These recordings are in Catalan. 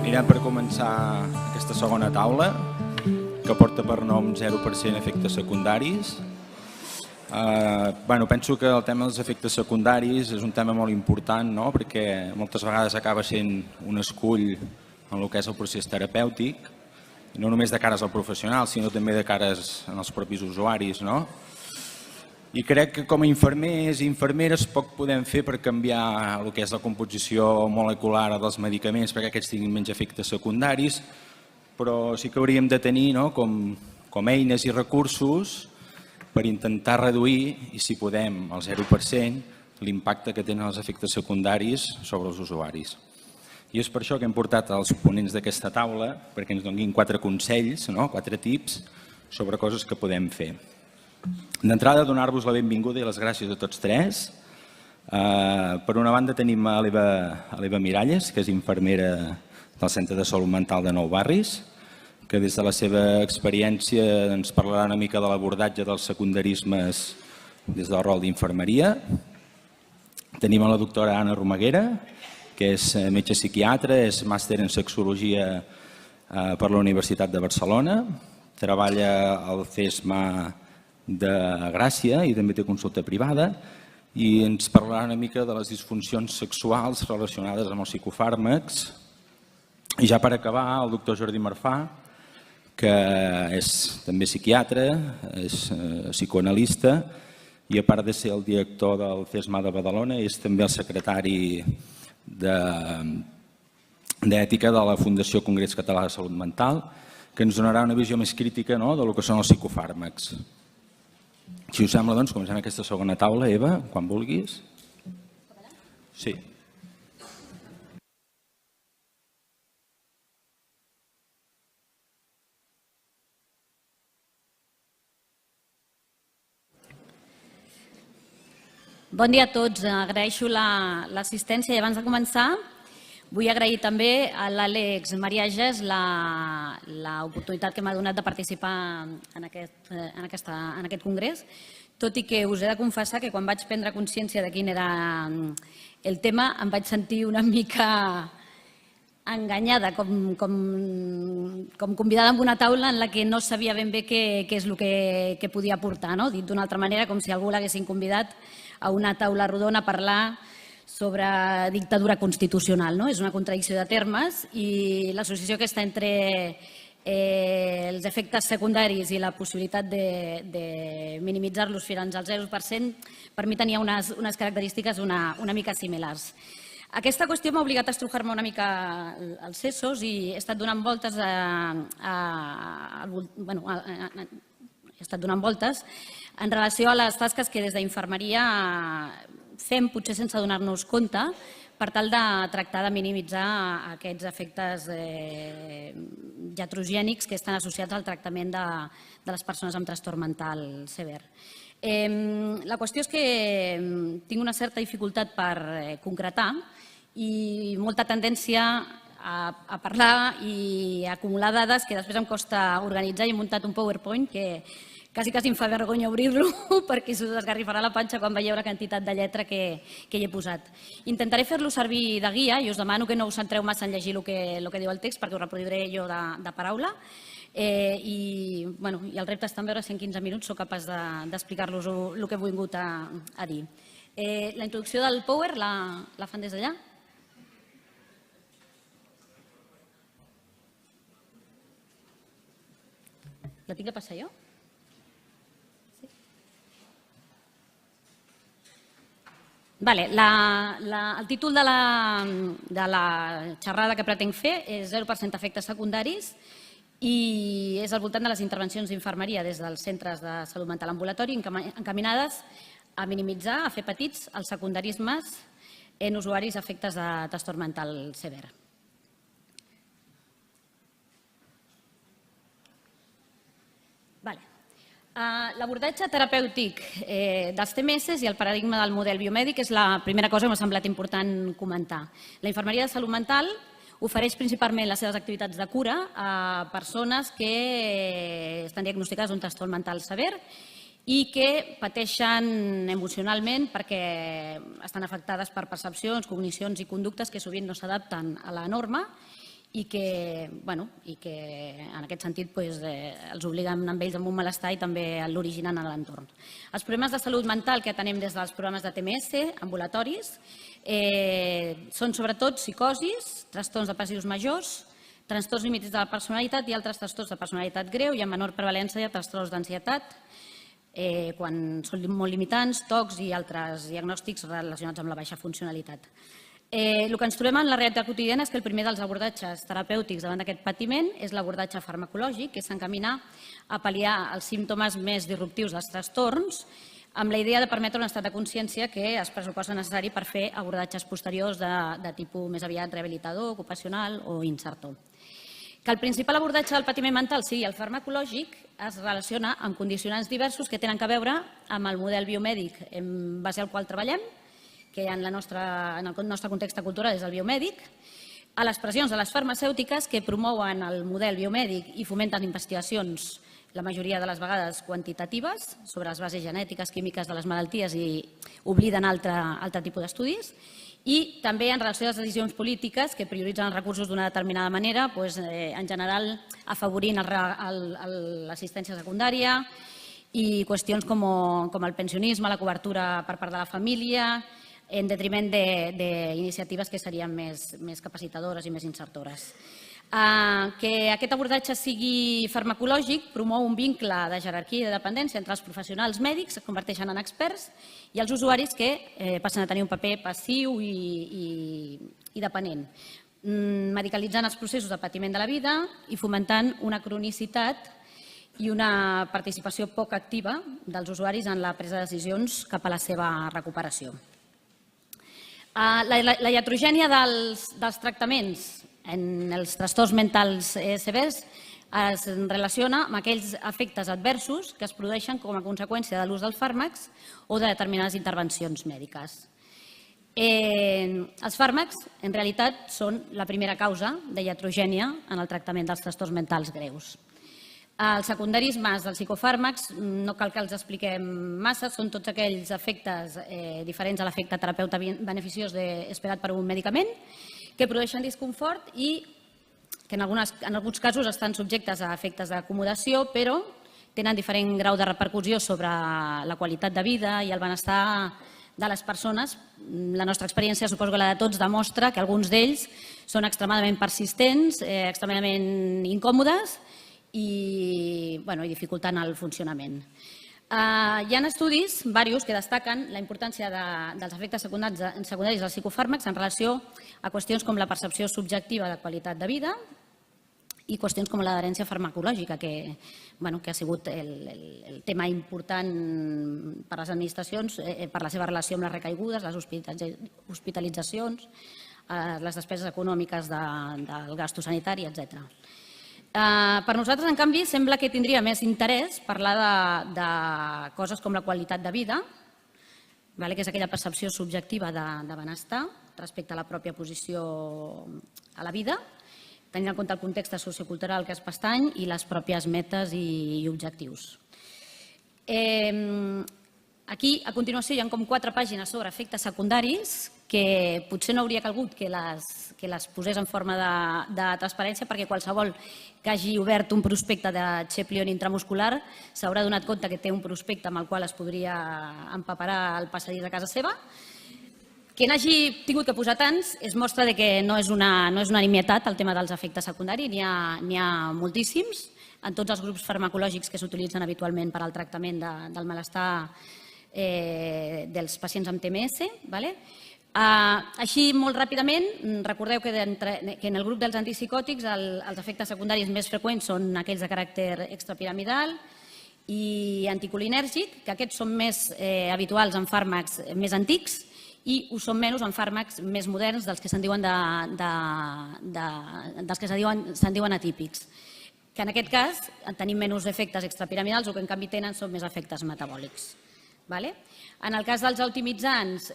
Anirem per començar aquesta segona taula, que porta per nom 0% efectes secundaris. Penso que el tema dels efectes secundaris és un tema molt important, perquè moltes vegades acaba sent un escull en el que és el procés terapèutic, no només de cares al professional, sinó també de cares als propis usuaris. I crec que com a infermers i infermeres poc podem fer per canviar el que és la composició molecular dels medicaments perquè aquests tinguin menys efectes secundaris, però sí que hauríem de tenir com eines i recursos per intentar reduir, i si podem, al 0%, l'impacte que tenen els efectes secundaris sobre els usuaris. I és per això que hem portat els ponents d'aquesta taula perquè ens donin 4 consells, 4 tips sobre coses que podem fer. D'entrada, donar-vos la benvinguda i les gràcies a tots 3. Per una banda tenim a l'Eva Miralles, que és infermera del Centre de Salut Mental de Nou Barris, que des de la seva experiència ens parlarà una mica de l'abordatge dels secundarismes des del rol d'infermeria. Tenim a la doctora Anna Romaguera, que és metge psiquiatra, és màster en sexologia per la Universitat de Barcelona, treballa al CESMA de Gràcia i també té consulta privada i ens parlarà una mica de les disfuncions sexuals relacionades amb els psicofàrmacs. I ja per acabar, el doctor Jordi Marfà, que és també psiquiatre, és psicoanalista i a part de ser el director del CESMA de Badalona és també el secretari d'Ètica de la Fundació Congrés Català de Salut Mental, que ens donarà una visió més crítica del que són els psicofàrmacs. Si us sembla, doncs, comencem aquesta segona taula. Eva, quan vulguis. Sí. Bon dia a tots. Agraeixo l'assistència i abans de començar vull agrair també a l'Àlex Mariages l'oportunitat que m'ha donat de participar en aquest congrés, tot i que us he de confessar que quan vaig prendre consciència de quin era el tema em vaig sentir una mica enganyada, com convidada en una taula en la que no sabia ben bé què és el que podia aportar. Dit d'una altra manera, com si algú l'haguessin convidat a una taula rodona a parlar sobre dictadura constitucional. És una contradicció de termes i l'associació aquesta entre els efectes secundaris i la possibilitat de minimitzar-los fins al 0% per mi tenia unes característiques una mica similars. Aquesta qüestió m'ha obligat a estrujar-me una mica els sesos i he estat donant voltes en relació a les tasques que des d'infermeria fem, potser sense donar-nos compte, per tal de tractar de minimitzar aquests efectes iatrogènics que estan associats al tractament de les persones amb trastorn mental sever. La qüestió és que tinc una certa dificultat per concretar i molta tendència a parlar i a acumular dades que després em costa organitzar i he muntat un PowerPoint que quasi em fa vergonya obrir-lo perquè us esgarrifarà la panxa quan veieu la quantitat de lletra que hi he posat. Intentaré fer-lo servir de guia i us demano que no us centreu massa en llegir el que diu el text perquè ho reproduiré jo de paraula i el repte està en veure si en 15 minuts sóc capaç d'explicar-los el que he vingut a dir. La introducció del Power la fan des d'allà? La tinc que passar jo? El títol de la xerrada que pretenc fer és 0% efectes secundaris i és al voltant de les intervencions d'infermeria des dels centres de salut mental ambulatori encaminades a minimitzar, a fer petits els secundarismes en usuaris afectes de trastorn mental sever. L'abordatge terapèutic dels TMS i el paradigma del model biomèdic és la primera cosa que m'ha semblat important comentar. La infermeria de salut mental ofereix principalment les seves activitats de cura a persones que estan diagnosticades d'un trastorn mental sever i que pateixen emocionalment perquè estan afectades per percepcions, cognicions i conductes que sovint no s'adapten a la norma i que en aquest sentit els obliguen amb ells amb un malestar i també l'originen a l'entorn. Els problemes de salut mental que atenem des dels programes de TMS, ambulatoris, són sobretot psicosis, trastorns depressius majors, trastorns límits de la personalitat i altres trastorns de personalitat greu i amb menor prevalència trastorns d'ansietat, quan són molt limitants, TOCs i altres diagnòstics relacionats amb la baixa funcionalitat. El que ens trobem en la realitat quotidiana és que el primer dels abordatges terapèutics davant d'aquest patiment és l'abordatge farmacològic, que s'encamina a pal·liar els símptomes més disruptius dels trastorns, amb la idea de permetre un estat de consciència que es pressuposa necessari per fer abordatges posteriors de tipus més aviat rehabilitador, ocupacional o insertor. Que el principal abordatge del patiment mental sigui el farmacològic es relaciona amb condicionants diversos que tenen a veure amb el model biomèdic en base al qual treballem, que en el nostre context cultural és el biomèdic, a les pressions de les farmacèutiques que promouen el model biomèdic i fomenten investigacions, la majoria de les vegades quantitatives, sobre les bases genètiques, químiques de les malalties i obliden altre tipus d'estudis, i també en relació a les decisions polítiques que prioritzen els recursos d'una determinada manera, en general afavorint l'assistència secundària i qüestions com el pensionisme, la cobertura per part de la família, en detriment d'iniciatives que serien més capacitadores i més insertores. Que aquest abordatge sigui farmacològic promou un vincle de jerarquia i de dependència entre els professionals mèdics, que es converteixen en experts, i els usuaris que passen a tenir un paper passiu i dependent, medicalitzant els processos de patiment de la vida i fomentant una cronicitat i una participació poc activa dels usuaris en la presa de decisions cap a la seva recuperació. La iatrogènia dels tractaments en els trastorns mentals severs es relaciona amb aquells efectes adversos que es produeixen com a conseqüència de l'ús dels fàrmacs o de determinades intervencions mèdiques. Els fàrmacs, en realitat, són la primera causa de iatrogènia en el tractament dels trastorns mentals greus. Els secundarismes dels psicofàrmacs no cal que els expliquem massa, són tots aquells efectes diferents a l'efecte terapeuta beneficiós esperat per un medicament que produeixen disconfort i que en alguns casos estan subjectes a efectes d'acomodació, però tenen diferent grau de repercussió sobre la qualitat de vida i el benestar de les persones. La nostra experiència, suposo que la de tots, demostra que alguns d'ells són extremadament persistents, extremadament incòmodes i dificultant el funcionament. Hi ha estudis, diversos, que destaquen la importància dels efectes secundaris dels psicofàrmacs en relació a qüestions com la percepció subjectiva de qualitat de vida i qüestions com l'adherència farmacològica, que ha sigut el tema important per a les administracions per la seva relació amb les recaigudes, les hospitalitzacions, les despeses econòmiques del gasto sanitari, etc. Per nosaltres, en canvi, sembla que tindria més interès parlar de coses com la qualitat de vida, que és aquella percepció subjectiva de benestar respecte a la pròpia posició a la vida, tenint en compte el context sociocultural que es pestany i les pròpies metes i objectius. Aquí, a continuació, hi ha com 4 pàgines sobre efectes secundaris que potser no hauria calgut que les posés en forma de transparència, perquè qualsevol que hagi obert un prospecte de Cheplion intramuscular s'haurà donat compte que té un prospecte amb el qual es podria empaperar el passadís de casa seva. Que n'hagi tingut que posar tants és mostra que no és una nimietat el tema dels efectes secundaris, n'hi ha moltíssims en tots els grups farmacològics que s'utilitzen habitualment per al tractament del malestar dels pacients amb TMS. Així, molt ràpidament, recordeu que en el grup dels antipsicòtics els efectes secundaris més freqüents són aquells de caràcter extrapiramidal i anticolinèrgic, que aquests són més habituals en fàrmacs més antics i ho són menys en fàrmacs més moderns dels que se'n diuen atípics, que en aquest cas tenim menys efectes extrapiramidals o que en canvi tenen són més efectes metabòlics. En el cas dels optimitzants,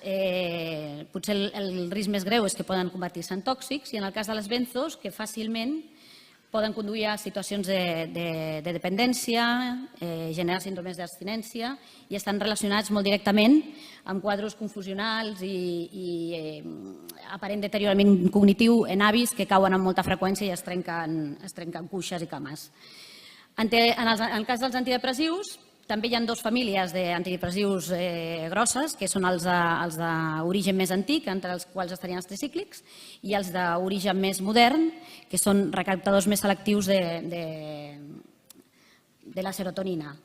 potser el risc més greu és que poden convertir-se en tòxics, i en el cas de les benzos, que fàcilment poden conduir a situacions de dependència, generar síndromes d'abstinència i estan relacionats molt directament amb quadros confusionals i aparent deteriorament cognitiu en avis que cauen amb molta freqüència i es trenquen cuixes i cames. En el cas dels antidepressius, també hi ha dues famílies d'antidepressius grosses, que són els d'origen més antic, entre els quals estarien els tricíclics, i els d'origen més modern, que són recaptadors més selectius de la serotonina.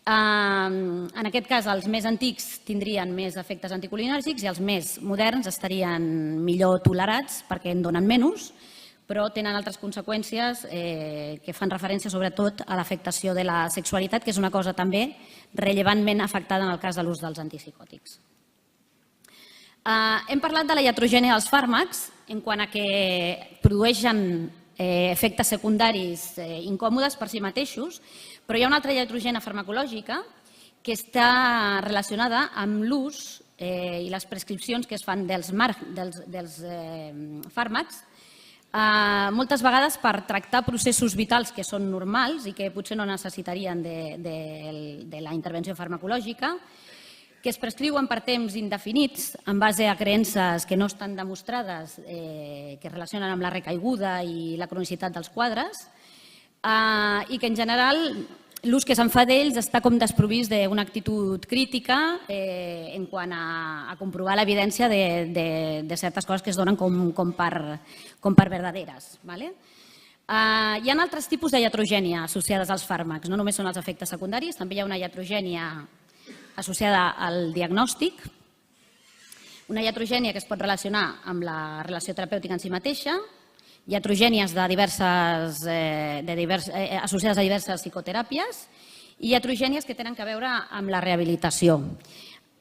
En aquest cas, els més antics tindrien més efectes anticolinèrgics i els més moderns estarien millor tolerats perquè en donen menys, però tenen altres conseqüències que fan referència sobretot a l'afectació de la sexualitat, que és una cosa també rellevantment afectada en el cas de l'ús dels antipsicòtics. Hem parlat de la iatrogènia dels fàrmacs en quant a que produeixen efectes secundaris incòmodes per si mateixos, però hi ha una altra iatrogènia farmacològica que està relacionada amb l'ús i les prescripcions que es fan dels fàrmacs moltes vegades per tractar processos vitals que són normals i que potser no necessitarien de la intervenció farmacològica, que es prescriuen per temps indefinits en base a creences que no estan demostrades, que es relacionen amb la recaiguda i la cronicitat dels quadres, i que en general l'ús que se'n fa d'ells està com desprovist d'una actitud crítica en quant a comprovar l'evidència de certes coses que es donen com per verdaderes. Hi ha altres tipus de iatrogènia associades als fàrmacs, no només són els efectes secundaris, també hi ha una iatrogènia associada al diagnòstic, una iatrogènia que es pot relacionar amb la relació terapèutica en si mateixa, iatrogènies associades a diverses psicoteràpies i iatrogènies que tenen a veure amb la rehabilitació.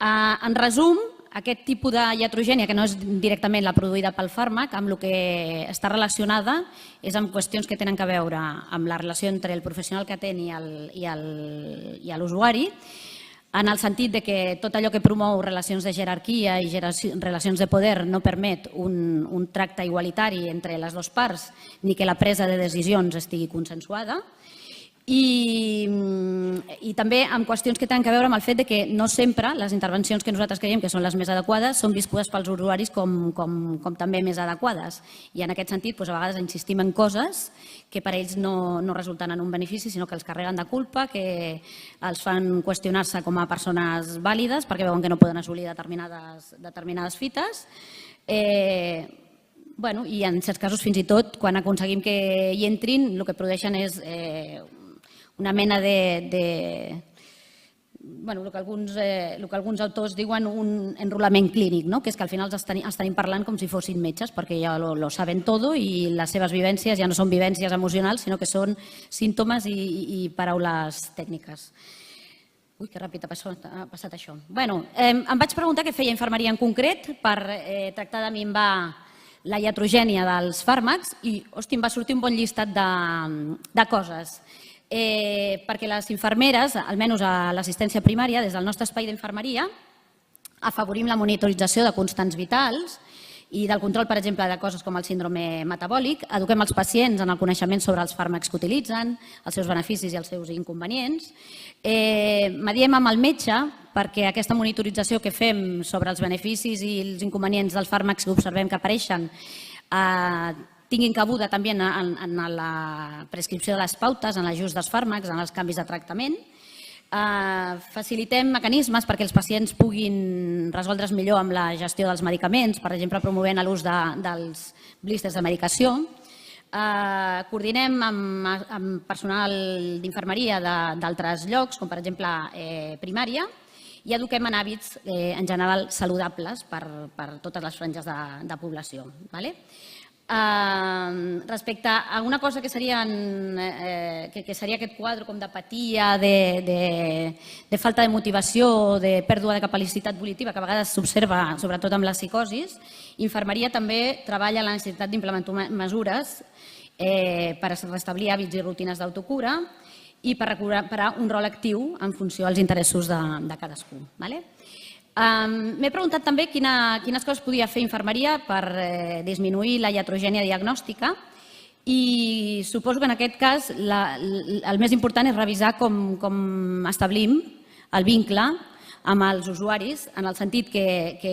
En resum, aquest tipus de iatrogènia, que no és directament la produïda pel fàrmac, amb el que està relacionada és amb qüestions que tenen a veure amb la relació entre el professional que atén i l'usuari, en el sentit que tot allò que promou relacions de jerarquia i relacions de poder no permet un tracte igualitari entre les dues parts ni que la presa de decisions estigui consensuada. I també amb qüestions que tenen a veure amb el fet que no sempre les intervencions que nosaltres creiem que són les més adequades són viscudes pels usuaris com també més adequades. I en aquest sentit, a vegades insistim en coses que per ells no resulten en un benefici, sinó que els carreguen de culpa, que els fan qüestionar-se com a persones vàlides perquè veuen que no poden assolir determinades fites. I en certs casos, fins i tot, quan aconseguim que hi entrin, el que produeixen és una mena el que alguns autors diuen un enrolament clínic, que és que al final els tenim parlant com si fossin metges, perquè ja lo saben tot i les seves vivències ja no són vivències emocionals, sinó que són símptomes i paraules tècniques. Ui, que ràpid ha passat això. Em vaig preguntar què feia infermeria en concret per tractar de minvar la iatrogènia dels fàrmacs i, hòstia, em va sortir un bon llistat de coses. Perquè les infermeres, almenys a l'assistència primària, des del nostre espai d'infermeria, afavorim la monitorització de constants vitals i del control, per exemple, de coses com el síndrome metabòlic, eduquem els pacients en el coneixement sobre els fàrmacs que utilitzen, els seus beneficis i els seus inconvenients. Mediem amb el metge perquè aquesta monitorització que fem sobre els beneficis i els inconvenients dels fàrmacs que observem que apareixen tinguin cabuda també en la prescripció de les pautes, en l'ajust dels fàrmacs, en els canvis de tractament. Facilitem mecanismes perquè els pacients puguin resoldre's millor amb la gestió dels medicaments, per exemple, promovent l'ús dels blísters de medicació. Coordinem amb personal d'infermeria d'altres llocs, com per exemple primària, i eduquem en hàbits en general saludables per totes les franges de població. Respecte a una cosa que seria aquest quadre com d'apatia, de falta de motivació, de pèrdua de capacitat volitiva que a vegades s'observa sobretot amb les psicosis, infermeria també treballa la necessitat d'implementar mesures per restablir hàbits i rutines d'autocura i per recuperar un rol actiu en funció dels interessos de cadascú. M'he preguntat també quines coses podia fer infermeria per disminuir la iatrogènia diagnòstica I suposo que en aquest cas el més important és revisar com establim el vincle amb els usuaris, en el sentit que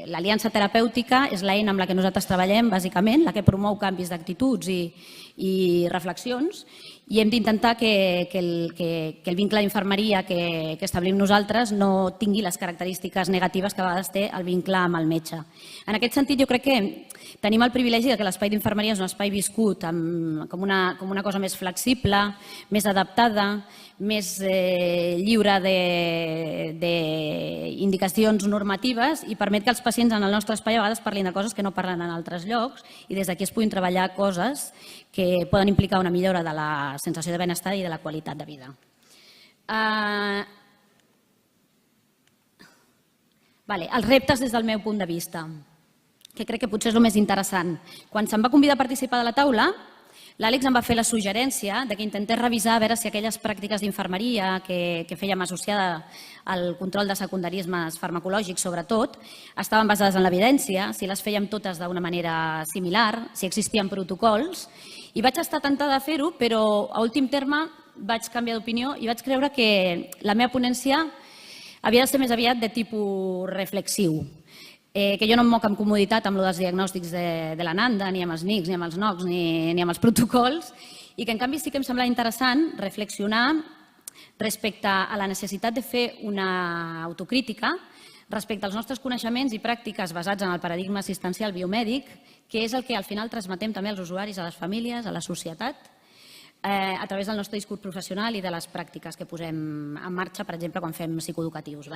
l'aliança terapèutica és l'eina amb la que nosaltres treballem, bàsicament, la que promou canvis d'actituds i reflexions, i hem d'intentar que el vincle d'infermeria que establim nosaltres no tingui les característiques negatives que a vegades té el vincle amb el metge. En aquest sentit, jo crec que tenim el privilegi que l'espai d'infermeria és un espai viscut com una cosa més flexible, més adaptada, més lliure d'indicacions normatives i permet que els pacients en el nostre espai a vegades parlin de coses que no parlen en altres llocs i des d'aquí es puguin treballar coses que poden implicar una millora de la sensació de benestar i de la qualitat de vida. Els reptes des del meu punt de vista, que crec que potser és el més interessant. Quan se'm va convidar a participar de la taula, l'Àlex em va fer la suggerència que intentés revisar a veure si aquelles pràctiques d'infermeria que fèiem associada al control de secundarismes farmacològics, sobretot, estaven basades en l'evidència, si les fèiem totes d'una manera similar, si existien protocols. I vaig estar tentada de fer-ho, però a últim terme vaig canviar d'opinió i vaig creure que la meva ponència havia de ser més aviat de tipus reflexiu, que jo no em moc amb comoditat amb els diagnòstics de l'ANANDA, ni amb els NICs, ni amb els NOCs, ni amb els protocols, i que en canvi sí que em semblava interessant reflexionar respecte a la necessitat de fer una autocrítica respecte als nostres coneixements i pràctiques basats en el paradigma assistencial biomèdic, que és el que al final transmetem també als usuaris, a les famílies, a la societat, a través del nostre discurs professional i de les pràctiques que posem en marxa, per exemple, quan fem psicoeducatius.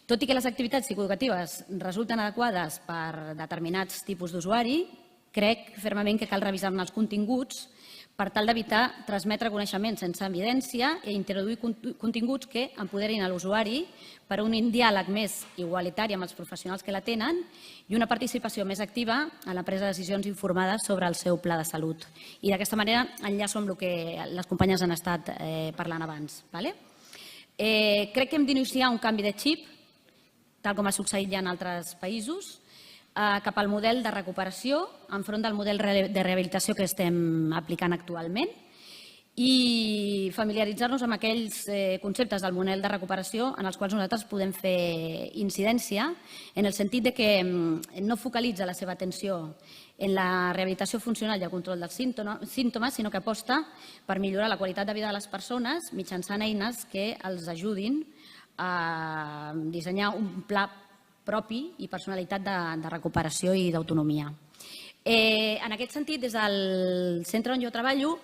Tot i que les activitats psicoeducatives resulten adequades per determinats tipus d'usuari, crec fermament que cal revisar-ne els continguts per tal d'evitar transmetre coneixements sense evidència i introduir continguts que empoderin a l'usuari per a un diàleg més igualitari amb els professionals que la tenen i una participació més activa en la presa de decisions informades sobre el seu pla de salut. I d'aquesta manera enllaço amb el que les companyes han estat parlant abans. Crec que hem d'iniciar un canvi de xip, tal com ha succeït ja en altres països, cap al model de recuperació enfront del model de rehabilitació que estem aplicant actualment i familiaritzar-nos amb aquells conceptes del model de recuperació en els quals nosaltres podem fer incidència en el sentit que no focalitza la seva atenció en la rehabilitació funcional i el control dels símptomes, sinó que aposta per millorar la qualitat de vida de les persones mitjançant eines que els ajudin a dissenyar un pla propi i personalitat de recuperació i d'autonomia. En aquest sentit, des del centre on jo treballo,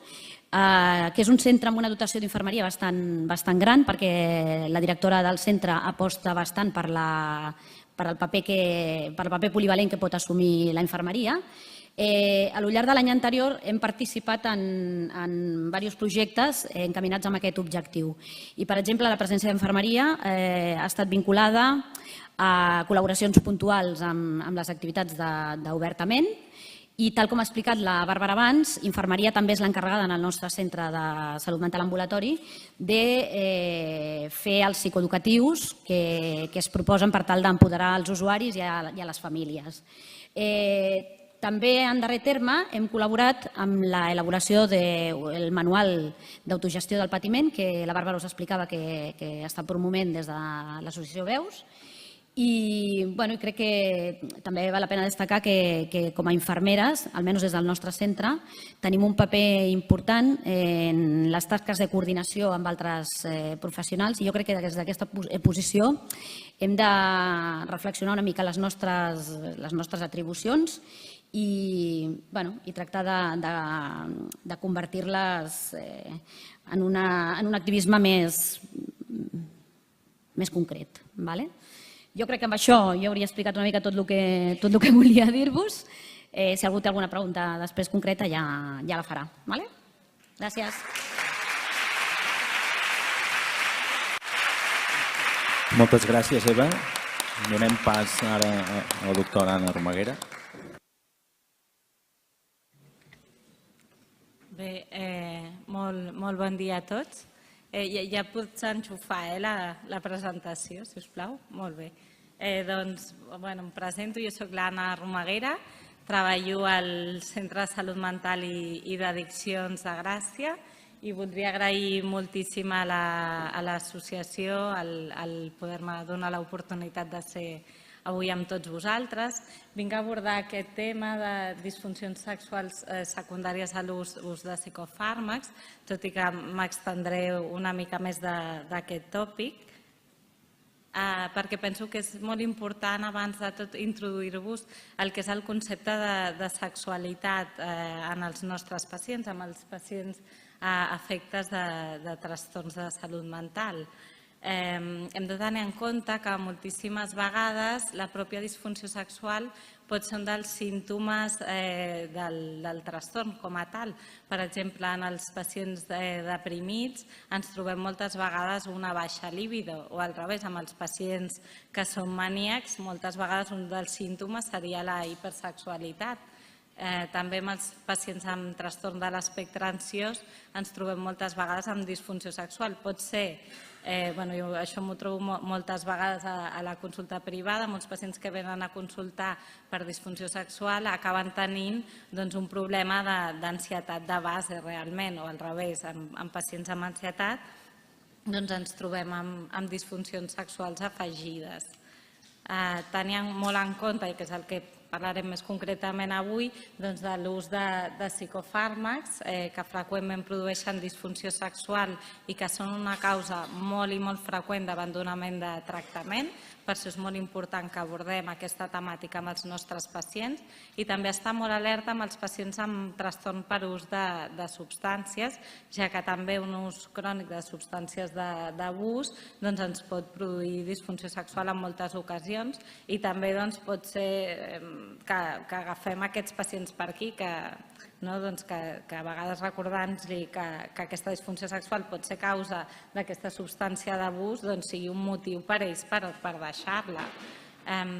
que és un centre amb una dotació d'infermeria bastant gran, perquè la directora del centre aposta bastant per el paper polivalent que pot assumir la infermeria, a lo llarg de l'any anterior hem participat en diversos projectes encaminats amb aquest objectiu. I, per exemple, la presència d'infermeria ha estat vinculada a col·laboracions puntuals amb les activitats d'obertament i, tal com ha explicat la Bàrbara abans, infermeria també és l'encarregada en el nostre centre de salut mental ambulatori de fer els psicoeducatius que es proposen per tal d'empoderar els usuaris i a les famílies. També, en darrer terme, hem col·laborat amb l'elaboració del manual d'autogestió del patiment, que la Bàrbara us explicava que està promovent des de l'associació Veus. I crec que també val la pena destacar que com a infermeres, almenys des del nostre centre, tenim un paper important en les tasques de coordinació amb altres professionals i jo crec que des d'aquesta posició hem de reflexionar una mica les nostres atribucions i tractar de convertir-les en un activisme més concret. Jo crec que amb això jo hauria explicat una mica tot el que volia dir-vos. Si algú té alguna pregunta després concreta ja la farà. Gràcies. Moltes gràcies, Eva. Donem pas ara a la doctora Anna Romaguera. Bé, molt bon dia a tots. Ja pots enxufar la presentació, si us plau? Molt bé. Doncs, em presento, jo soc l'Anna Romaguera, treballo al Centre de Salut Mental i d'Addiccions de Gràcia i voldria agrair moltíssim a l'associació el poder-me donar l'oportunitat de ser avui amb tots vosaltres. Vinc a abordar aquest tema de disfuncions sexuals secundàries a l'ús de psicofàrmacs, tot i que m'extendré una mica més d'aquest tòpic, perquè penso que és molt important, abans de tot, introduir-vos el que és el concepte de sexualitat en els nostres pacients, amb els pacients afectes de trastorns de salut mental. Hem de tenir en compte que moltíssimes vegades la pròpia disfunció sexual pot ser un dels símptomes del trastorn com a tal. Per exemple, en els pacients deprimits ens trobem moltes vegades una baixa libido, o al revés, amb els pacients que són maníacs, moltes vegades un dels símptomes seria la hipersexualitat. També amb els pacients amb trastorn de l'espectre ansiós ens trobem moltes vegades amb disfunció sexual. Pot ser, jo això m'ho trobo moltes vegades a la consulta privada, molts pacients que venen a consultar per disfunció sexual acaben tenint un problema d'ansietat de base realment, o al revés, en pacients amb ansietat ens trobem amb disfuncions sexuals afegides. Tenint molt en compte, i que és el que parlarem més concretament avui, de l'ús de psicofàrmacs que freqüentment produeixen disfunció sexual i que són una causa molt i molt freqüent d'abandonament de tractament. Per això és molt important que abordem aquesta temàtica amb els nostres pacients i també estar molt alerta amb els pacients amb trastorn per ús de substàncies, ja que també un ús crònic de substàncies d'abús ens pot produir disfunció sexual en moltes ocasions i també pot ser que agafem aquests pacients per aquí, que a vegades recordant-los que aquesta disfunció sexual pot ser causa d'aquesta substància d'abús, sigui un motiu per ells per deixar-la.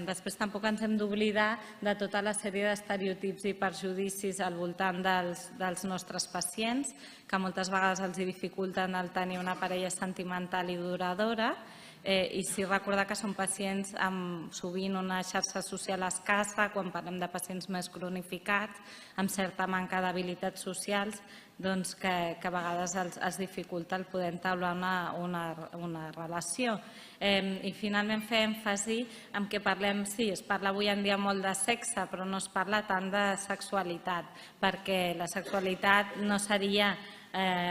Després tampoc ens hem d'oblidar de tota la sèrie d'estereotips i perjudicis al voltant dels nostres pacients, que moltes vegades els dificulten el tenir una parella sentimental i duradora, i sí recordar que són pacients amb sovint una xarxa social escassa, quan parlem de pacients més cronificats, amb certa manca d'habilitats socials, que a vegades els dificulta el poder entablar una relació. I finalment fer èmfasi en què parlem, sí, es parla avui en dia molt de sexe, però no es parla tant de sexualitat, perquè la sexualitat no seria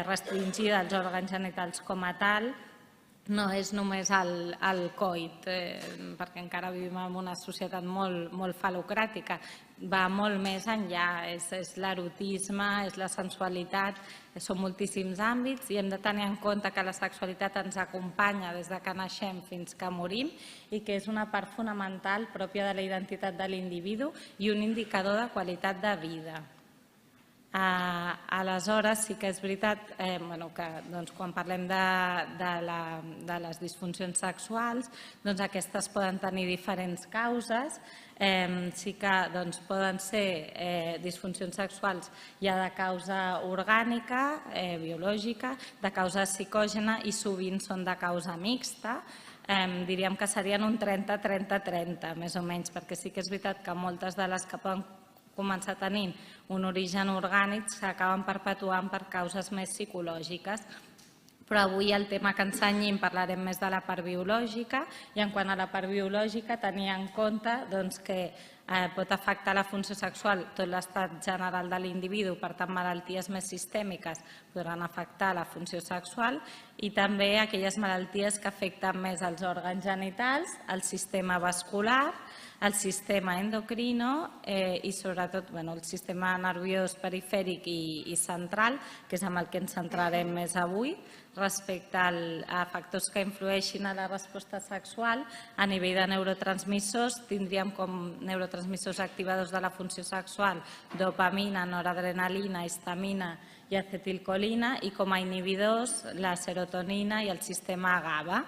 restringida als òrgans genitals com a tal, no és només el coit, perquè encara vivim en una societat molt falocràtica, va molt més enllà, és l'erotisme, és la sensualitat, són moltíssims àmbits i hem de tenir en compte que la sexualitat ens acompanya des que naixem fins que morim i que és una part fonamental pròpia de la identitat de l'individu i un indicador de qualitat de vida. Aleshores, sí que és veritat que quan parlem de les disfuncions sexuals, aquestes poden tenir diferents causes. Sí que poden ser disfuncions sexuals ja de causa orgànica, biològica, de causa psicògena i sovint són de causa mixta. Diríem que serien un 30-30-30, més o menys, perquè sí que és veritat que moltes de les que poden començar tenint un origen orgànic s'acaben perpetuant per causes més psicològiques. Però avui el tema que ensenyim parlarem més de la part biològica i en quant a la part biològica tenir en compte que pot afectar la funció sexual tot l'estat general de l'individu, per tant malalties més sistèmiques podran afectar la funció sexual i també aquelles malalties que afecten més els òrgans genitals, el sistema vascular, el sistema endocrino i sobretot el sistema nerviós perifèric i central, que és amb el que ens centrarem més avui, respecte a factors que influeixin a la resposta sexual. A nivell de neurotransmissors tindríem com neurotransmissors activadors de la funció sexual dopamina, noradrenalina, histamina i acetilcolina i com a inhibidors la serotonina i el sistema GABA.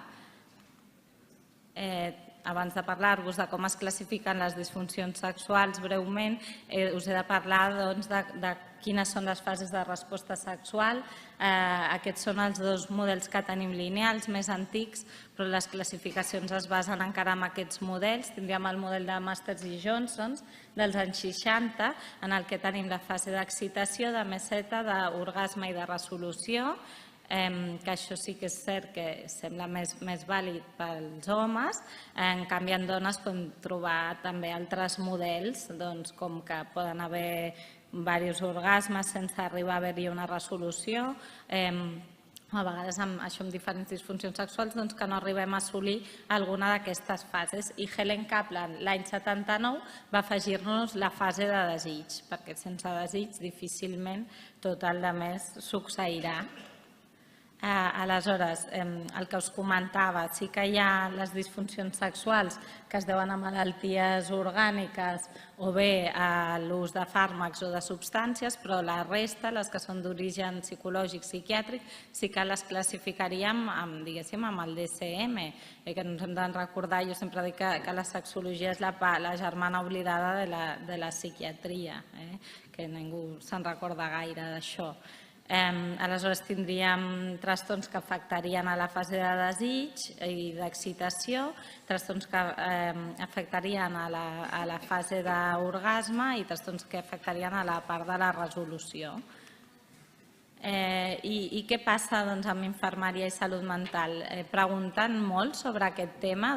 abans de parlar-vos de com es classifiquen les disfuncions sexuals breument, us he de parlar de quines són les fases de resposta sexual. Aquests són els dos models que tenim lineals, més antics, però les classificacions es basen encara en aquests models. Tindríem el model de Masters i Johnson dels anys 60, en el que tenim la fase d'excitació, de meseta, d'orgasme i de resolució, que això sí que és cert que sembla més vàlid pels homes. En canvi, en dones podem trobar també altres models, com que poden haver diversos orgasmes sense arribar a haver-hi una resolució, a vegades amb diferents disfuncions sexuals que no arribem a assolir alguna d'aquestes fases. I Helen Kaplan l'any 79 va afegir-nos la fase de desig, perquè sense desig difícilment tot el de més succeirà. Aleshores, el que us comentava, sí que hi ha les disfuncions sexuals que es deuen a malalties orgàniques o bé a l'ús de fàrmacs o de substàncies, però la resta, les que són d'origen psicològic, psiquiàtric, sí que les classificaríem amb el DSM, que ens hem de recordar. Jo sempre dic que la sexologia és la germana oblidada de la psiquiatria, que ningú se'n recorda gaire d'això. Aleshores tindríem trastorns que afectarien a la fase de desig i d'excitació, trastorns que afectarien a la fase d'orgasme i trastorns que afectarien a la part de la resolució. I què passa amb infermeria i salut mental? Preguntant molt sobre aquest tema,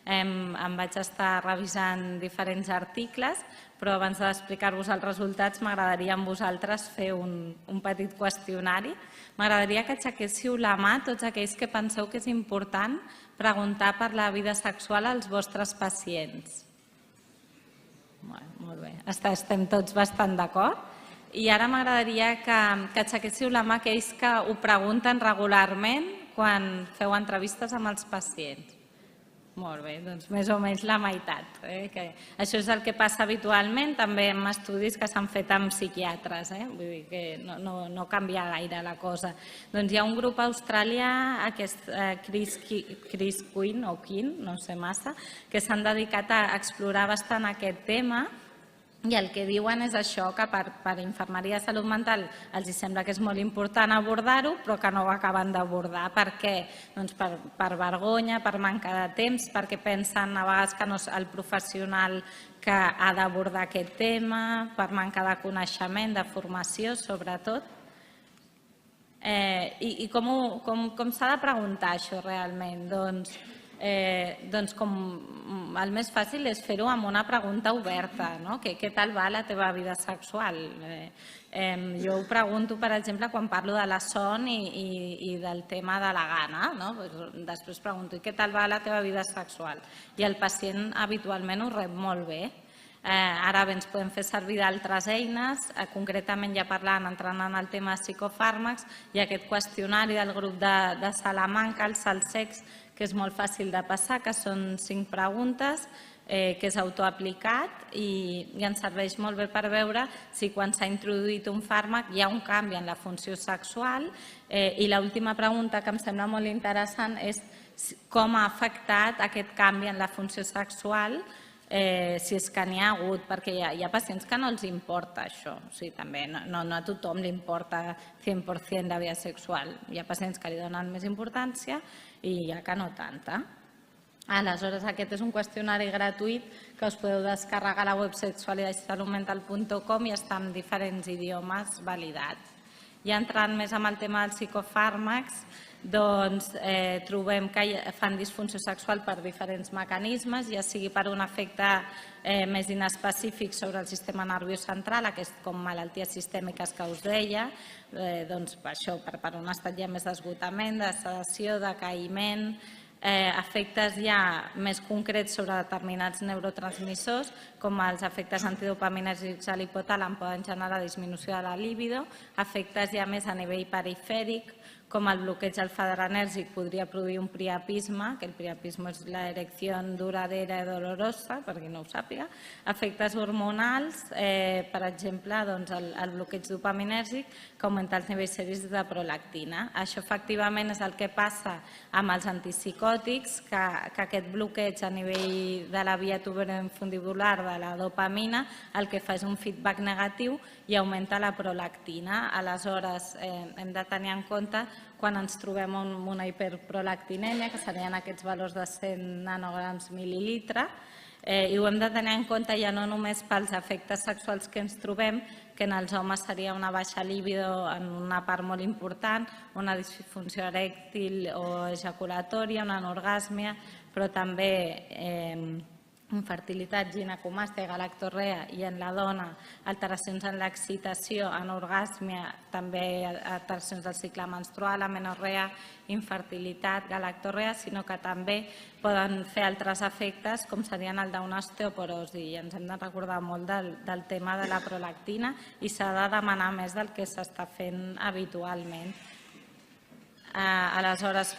em vaig estar revisant diferents articles, però abans d'explicar-vos els resultats m'agradaria amb vosaltres fer un petit qüestionari. M'agradaria que aixequéssiu la mà tots aquells que penseu que és important preguntar per la vida sexual als vostres pacients. Molt bé, estem tots bastant d'acord. I ara m'agradaria que aixequéssiu la mà aquells que ho pregunten regularment quan feu entrevistes amb els pacients. Molt bé, doncs més o menys la meitat. Això és el que passa habitualment, també en estudis que s'han fet amb psiquiatres, vull dir que no canvia gaire la cosa. Doncs hi ha un grup australià, Chris Quinn o Quinn, no sé massa, que s'han dedicat a explorar bastant aquest tema. I el que diuen és això, que per infermeria i salut mental els sembla que és molt important abordar-ho, però que no ho acaben d'abordar. Per què? Doncs per vergonya, per manca de temps, perquè pensen a vegades que no és el professional que ha d'abordar aquest tema, per manca de coneixement, de formació, sobretot. I com s'ha de preguntar això realment? Doncs com el més fàcil és fer-ho amb una pregunta oberta, no? Què tal va la teva vida sexual? Jo ho pregunto, per exemple, quan parlo de la son i del tema de la gana, no? Després pregunto, què tal va la teva vida sexual? I el pacient habitualment ho rep molt bé. Ara bé, ens podem fer servir d'altres eines, concretament ja parlant, entrant en el tema de psicofàrmacs, i aquest qüestionari del grup de Salamanca, el SALSEX, que és molt fàcil de passar, que són 5 preguntes, que és autoaplicat i ens serveix molt bé per veure si quan s'ha introduït un fàrmac hi ha un canvi en la funció sexual. I l'última pregunta que em sembla molt interessant és com ha afectat aquest canvi en la funció sexual, si és que n'hi ha hagut, perquè hi ha pacients que no els importa això. O sigui, també no a tothom li importa 100% la vida sexual. Hi ha pacients que li donen més importància i hi ha que no tanta. Aleshores, aquest és un qüestionari gratuït que us podeu descarregar a la web sexualidadesaludmental.com i està en diferents idiomes validat. I entrant més en el tema dels psicofàrmacs, doncs trobem que fan disfunció sexual per diferents mecanismes, ja sigui per un efecte més inespecífic sobre el sistema nerviós central, aquest com malalties sistèmiques que us deia, doncs això, per un estat ja més d'esgotament, de sedació, de caïment, efectes ja més concrets sobre determinats neurotransmissors, com els efectes antidopaminèrgics a l'hipotàlam poden generar disminució de la libido, efectes ja més a nivell perifèric, com el bloqueig alfa-adrenèrgic podria produir un priapisme, que el priapisme és la erecció duradera i dolorosa, per qui no ho sàpiga, efectes hormonals, per exemple, el bloqueig dopaminèrgic, que augmenta els nivells seris de prolactina. Això efectivament és el que passa amb els antipsicòtics, que aquest bloqueig a nivell de la via tuberoinfundibular de la dopamina el que fa és un feedback negatiu i augmenta la prolactina. Aleshores, hem de tenir en compte quan ens trobem amb una hiperprolactinèmia, que serien aquests valors de 100 nanograms mil·lilitre, i ho hem de tenir en compte ja no només pels efectes sexuals que ens trobem, que en els homes seria una baixa libido en una part molt important, una disfunció erèctil o ejaculatòria, una anorgàsmia, però també infertilitat, ginecomàstia, galactorrea, i en la dona alteracions en l'excitació, anorgàsmia, també alteracions del cicle menstrual, amenorrea, infertilitat, galactorrea, sinó que també poden fer altres efectes com serien el d'una osteoporosi, i ens hem de recordar molt del tema de la prolactina i s'ha de demanar més del que s'està fent habitualment. Aleshores,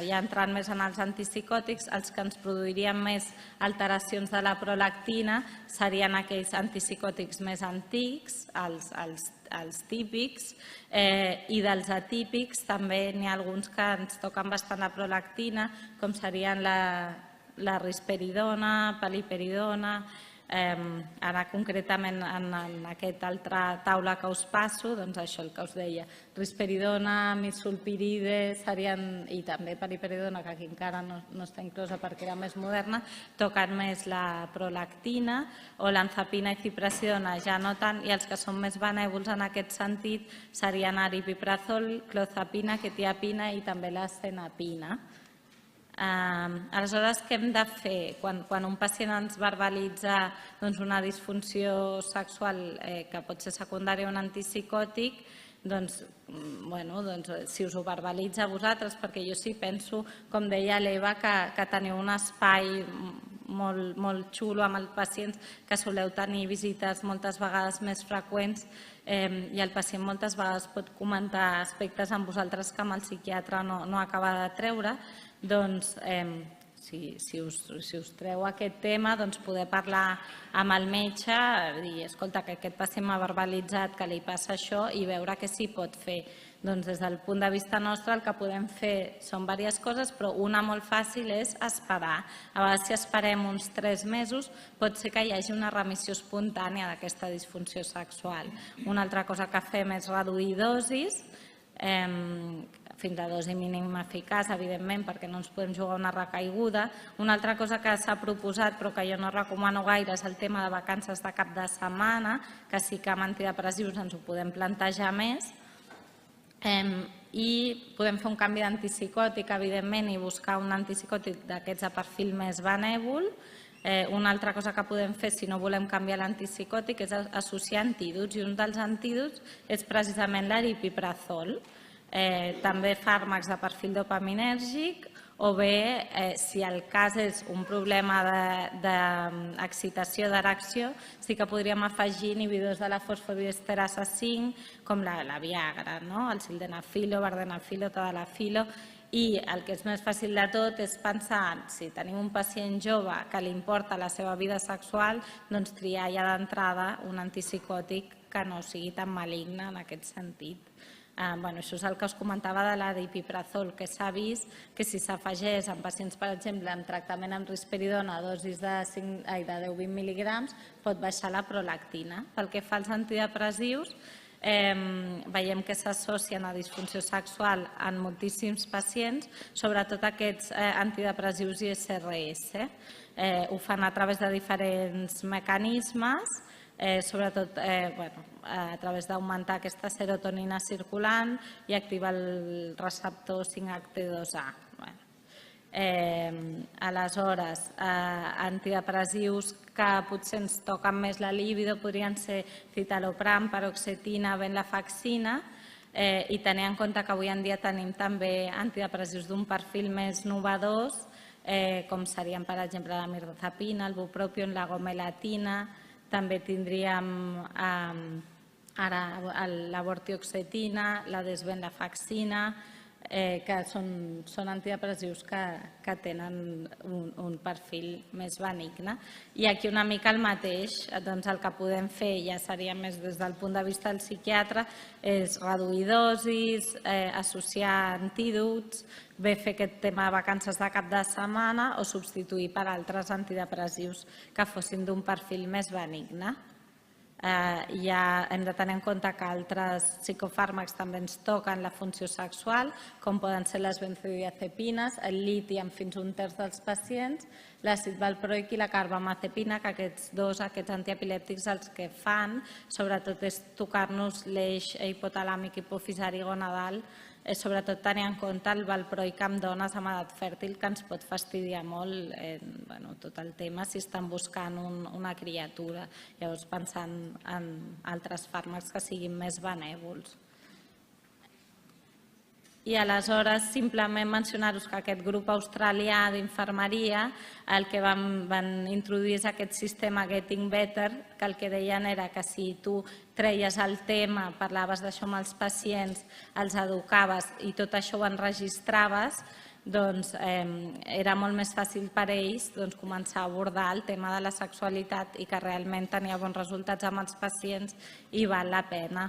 ja entrant més en els antipsicòtics, els que ens produirien més alteracions de la prolactina serien aquells antipsicòtics més antics, els típics, i dels atípics també n'hi ha alguns que ens toquen bastant la prolactina, com serien la risperidona, paliperidona. Ara concretament en aquesta altra taula que us passo, doncs això el que us deia, risperidona, misulpiride i també paliperidona, que aquí encara no està inclosa perquè era més moderna, toquen més la prolactina, o l'anzapina i ciprasidona ja no tant, i els que són més benèvols en aquest sentit serien aripiprazol, clozapina, quetiapina i també la senapina. Aleshores, què hem de fer? Quan un pacient ens verbalitza una disfunció sexual que pot ser secundària a un antipsicòtic, si us ho verbalitza a vosaltres, perquè jo sí penso, com deia l'Eva, que teniu un espai molt xulo amb els pacients, que soleu tenir visites moltes vegades més freqüents, i el pacient moltes vegades pot comentar aspectes amb vosaltres que amb el psiquiatre no acaba de treure. Doncs, si us treu aquest tema, poder parlar amb el metge i dir, escolta, que aquest pacient m'ha verbalitzat que li passa això, i veure què s'hi pot fer. Doncs des del punt de vista nostre el que podem fer són diverses coses, però una molt fàcil és esperar. A vegades, si esperem uns 3 mesos, pot ser que hi hagi una remissió espontània d'aquesta disfunció sexual. Una altra cosa que fem és reduir dosis, fins a dosi mínima eficaç, evidentment, perquè no ens podem jugar una recaiguda. Una altra cosa que s'ha proposat, però que jo no recomano gaire, és el tema de vacances de cap de setmana, que sí que amb antidepressius ens ho podem plantejar més. I podem fer un canvi d'antipsicòtic, evidentment, i buscar un antipsicòtic d'aquests de perfil més benèvol. Una altra cosa que podem fer, si no volem canviar l'antipsicòtic, és associar antídots, i un dels antídots és precisament l'aripiprazol. També fàrmacs de perfil dopaminèrgic, o bé, si el cas és un problema d'excitació, d'erecció, sí que podríem afegir inhibidors de la fosfodiesterasa 5, com la Viagra, el sildenafil, vardenafil o tadalafil. I el que és més fàcil de tot és pensar, si tenim un pacient jove que li importa la seva vida sexual, doncs triar ja d'entrada un antipsicòtic que no sigui tan maligne en aquest sentit. Això és el que us comentava de l'aripiprazol, que s'ha vist que si s'afegeix en pacients, per exemple, amb tractament amb risperidona a dosis de 10-20 mil·ligrams, pot baixar la prolactina. Pel que fa als antidepressius, veiem que s'associen a disfunció sexual en moltíssims pacients, sobretot aquests antidepressius i SRS. Ho fan a través de diferents mecanismes, sobretot a través d'augmentar aquesta serotonina circulant i activar el receptor 5-HT2A. Aleshores, antidepressius que potser ens toquen més la libido podrien ser citalopram, paroxetina, venlafaxina, i tenir en compte que avui en dia tenim també antidepressius d'un perfil més innovadors, com serien, per exemple, la mirtazapina, el bupropion, la gomelatina. També tindríem ara la vortioxetina, la desvenlafaxina, que són antidepressius que tenen un perfil més benigne. I aquí una mica el mateix, doncs el que podem fer, ja seria més des del punt de vista del psiquiatre, és reduir dosis, associar antídots, bé fer aquest tema de vacances de cap de setmana o substituir per altres antidepressius que fossin d'un perfil més benigne. Ja hem de tenir en compte que altres psicofàrmacs també ens toquen la funció sexual, com poden ser les benzodiazepines, el liti en fins un terç dels pacients, l'àcid valproic i la carbamazepina, que aquests antiepilèptics els que fan, sobretot és tocar-nos l'eix hipotalàmic hipofisari gonadal, sobretot tenir en compte el valproic amb dones amb edat fèrtil, que ens pot fastidiar molt tot el tema si estan buscant una criatura. Llavors, pensant en altres fàrmacs que siguin més benèvols. I aleshores simplement mencionar-vos que aquest grup australià d'infermeria el que van introduir és aquest sistema Getting Better, que el que deien era que si tu treies el tema, parlaves d'això amb els pacients, els educaves i tot això ho enregistraves, doncs era molt més fàcil per ells començar a abordar el tema de la sexualitat i que realment tenia bons resultats amb els pacients i val la pena.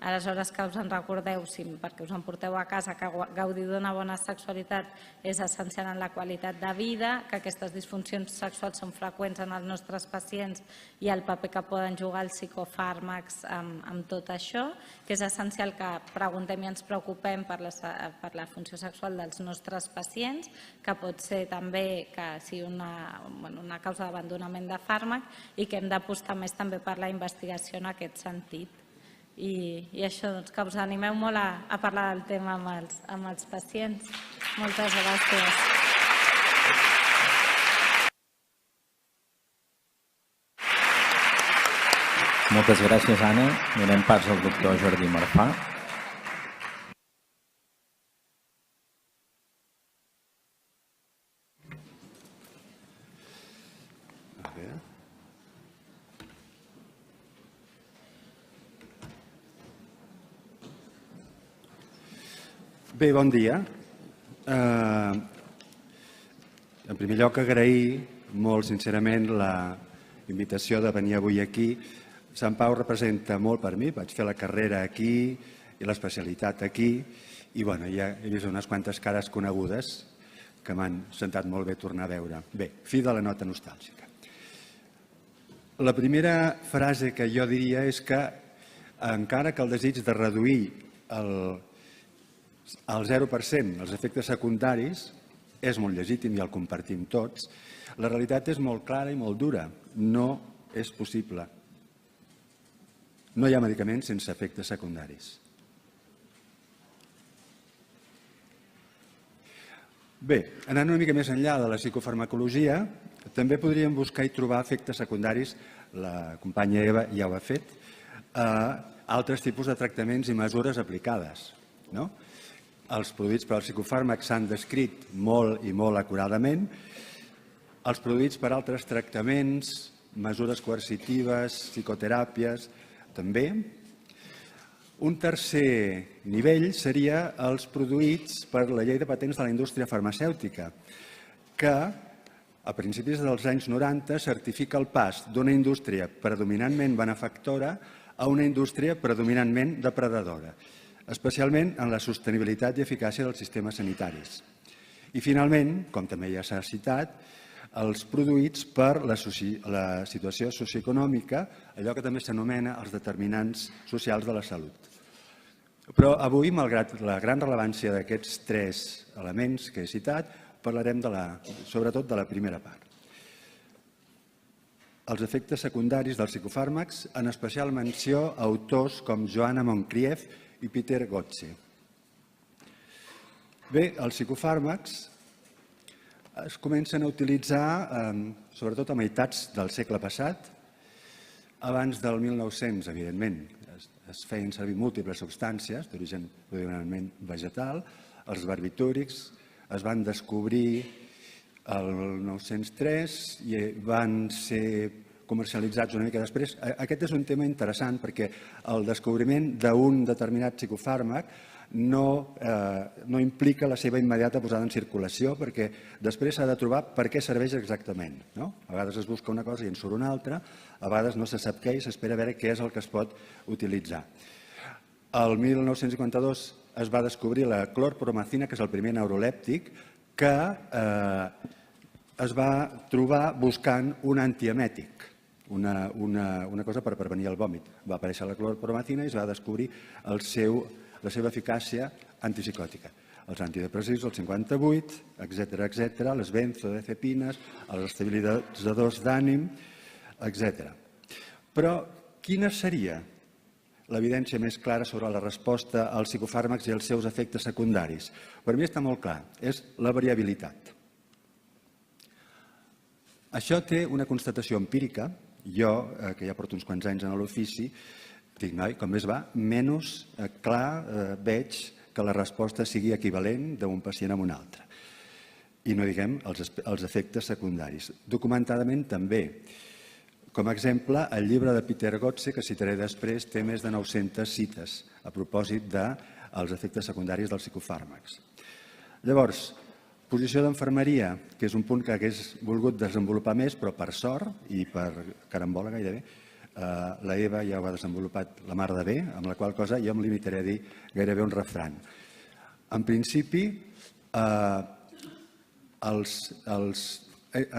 Aleshores, que us en recordeu, perquè us en porteu a casa, que gaudir d'una bona sexualitat és essencial en la qualitat de vida, que aquestes disfuncions sexuals són freqüents en els nostres pacients i el paper que poden jugar els psicofàrmacs amb tot això, que és essencial que preguntem i ens preocupem per la funció sexual dels nostres pacients, que pot ser també que sigui una causa d'abandonament de fàrmac i que hem d'apostar més també per la investigació en aquest sentit. I això, que us animeu molt a parlar del tema amb els pacients. Moltes gràcies. Moltes gràcies, Anna. Donem pas al doctor Jordi Marfà. Bé, bon dia. En primer lloc, agrair molt sincerament la invitació de venir avui aquí. Sant Pau representa molt per mi, vaig fer la carrera aquí i l'especialitat aquí i ja he vist unes quantes cares conegudes que m'han sentat molt bé tornar a veure. Bé, fi de la nota nostàlgica. La primera frase que jo diria és que encara que el desig de reduir al 0% els efectes secundaris és molt legítim i el compartim tots, la realitat és molt clara i molt dura. No és possible. No hi ha medicaments sense efectes secundaris. Bé, anant una mica més enllà de la psicofarmacologia, també podríem buscar i trobar efectes secundaris, la companya Eva ja ho ha fet, a altres tipus de tractaments i mesures aplicades. Els produïts per als psicofàrmacs s'han descrit molt i molt acuradament. Els produïts per altres tractaments, mesures coercitives, psicoteràpies, també. Un tercer nivell seria els produïts per la llei de patents de la indústria farmacèutica, que a principis dels anys 90 certifica el pas d'una indústria predominantment benefactora a una indústria predominantment depredadora, especialment en la sostenibilitat i eficàcia dels sistemes sanitaris. I finalment, com també ja s'ha citat, els produïts per la situació socioeconòmica, allò que també s'anomena els determinants socials de la salut. Però avui, malgrat la gran rellevància d'aquests tres elements que he citat, parlarem sobretot de la primera part. Els efectes secundaris dels psicofàrmacs, en especial menció a autors com Joanna Moncrieff i Peter Gotze. Bé, els psicofàrmacs es comencen a utilitzar sobretot a meitats del segle passat. Abans del 1900, evidentment, es feien servir múltiples substàncies d'origen predominantment vegetal. Els barbitúrics es van descobrir el 1903 i van ser comercialitzats una mica després. Aquest és un tema interessant perquè el descobriment d'un determinat psicofàrmac no implica la seva immediata posada en circulació, perquè després s'ha de trobar per què serveix exactament. A vegades es busca una cosa i en surt una altra, a vegades no se sap què i s'espera a veure què és el que es pot utilitzar. El 1952 es va descobrir la clorpromazina, que és el primer neurolèptic, que es va trobar buscant un antiemètic, una cosa per prevenir el vòmit. Va aparèixer la clorpromazina i es va descobrir la seva eficàcia antipsicòtica. Els antidepressius del 58, etc., les benzodiazepines, els estabilitzadors d'ànim, etc. Però quina seria l'evidència més clara sobre la resposta als psicofàrmacs i els seus efectes secundaris? Per mi està molt clar, és la variabilitat. Això té una constatació empírica. Jo, que ja porto uns quants anys en l'ofici, dic, noi, com més va, menys clar veig que la resposta sigui equivalent d'un pacient a un altre. I no diguem els efectes secundaris. Documentadament també. Com a exemple, el llibre de Peter Gotze, que citaré després, té més de 900 cites a propòsit dels efectes secundaris dels psicofàrmacs. Llavors, posició d'infermeria, que és un punt que hagués volgut desenvolupar més, però per sort i per carambola gairebé, la Eva ja ho ha desenvolupat la mar de bé, amb la qual cosa jo em limitaré a dir gairebé un refrany. En principi,